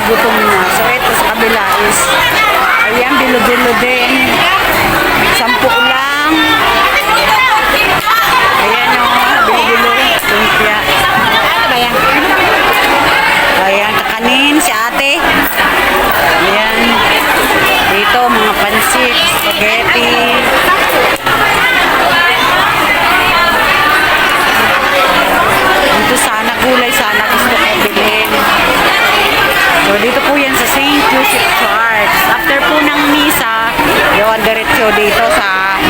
gutom na. So ito sa kabila is, ayan, bilo-bilo din. 10 lang. Ayan o, bilo-bilo. Lumpia. Ano ba yan? Ayan, kakanin si ate. Ayan. Dito, mga pansit, spaghetti. Dito sana, gulay sana gusto ko bilhin. So, dito po yan sa St. Joseph Church. After po ng misa, yun, diretso dito sa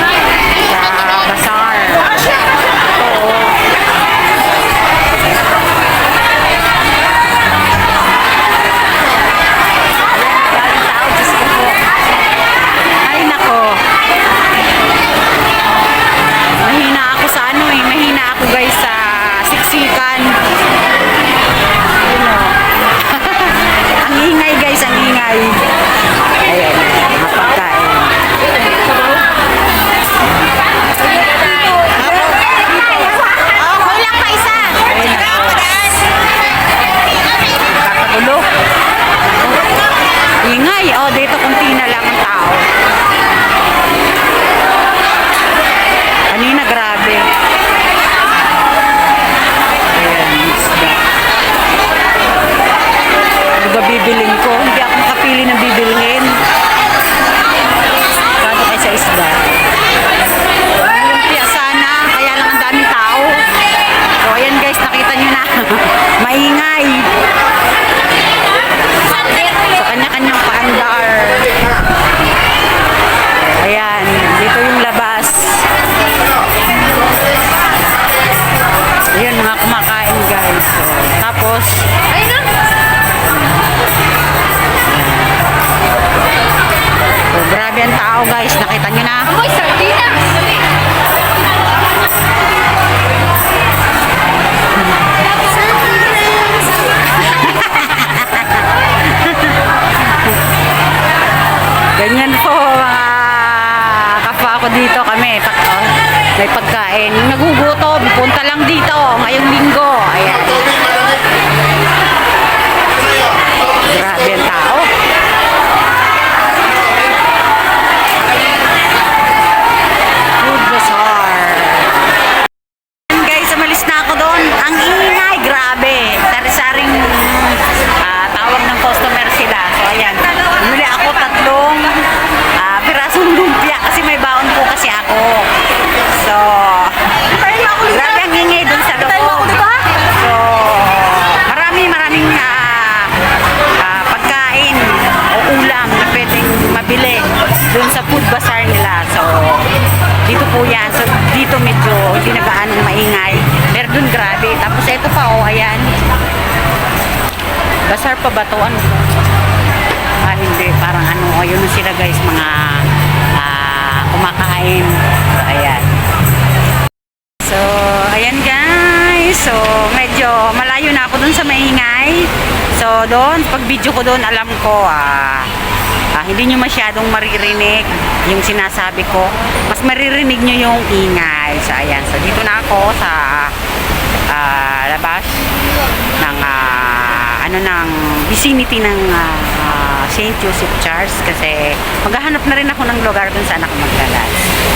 bazaar. Oo. Ay, nako. Mahina ako sa ano eh. Mahina ako guys sa siksikan. Yun o. Ang ingay guys, ang ingay. Ayan, mga pagkain. Kulang pa isa. Kakagulo. Ingay. Oh, dito kunti na lang ang tao. Kanina grabe. Ayan, isda. Ano ba bibilin ko? Hindi ako makapili ng bibilhin. Kano kayo sa isda? Lumpia sana, kaya lang ang daming tao. So ayan guys, nakita nyo na. Maingay. So kanya-kanyang paandar. Ayan, dito yung labas. Ayan, mga kumakain guys. So, tapos, Ayun na. so, grabe ang tao guys. Nakita nyo na. Amoy, sardinas. Ganyan po mga kapwa ko dito kami. May pagkain. Yung nagugutom, punta lang dito ngayong linggo. Ayan. Grabe ang tao. Food bazaar. Ayan guys, umalis na ako doon. Ang ingay, grabe. Sari-saring tawag ng customer sila. So ayan, bumili ako 3 pirasong lumpia kasi may baon po kasi ako. So, grabe ang ingay doon sa loob. So, maraming pagkain o ulam na pwedeng mabili doon sa food bazaar nila. So, dito po yan. So, dito medyo hindi na gaanong maingay. Pero doon grabe. Tapos ito pa, oh, ayan. Bazaar pa ba to? Ano? Hindi. Parang ano, ayun na sila guys, mga kumakain. So, ayan. So, ayan guys. So, medyo malayo na ako dun sa maingay. So, doon, pag video ko doon, alam ko, hindi nyo masyadong maririnig yung sinasabi ko. Mas maririnig nyo yung ingay. So, ayan. So, dito na ako sa labas ng ng vicinity ng St. Joseph Church kasi maghahanap na rin ako ng lugar dun saan ako maglalas.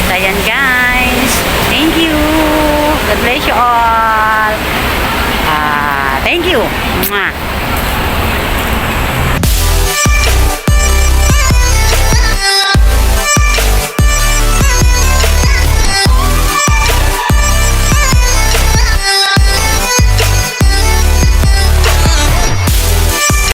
So, ayan guys. Thank you. God bless you all. Thank you. Mwah.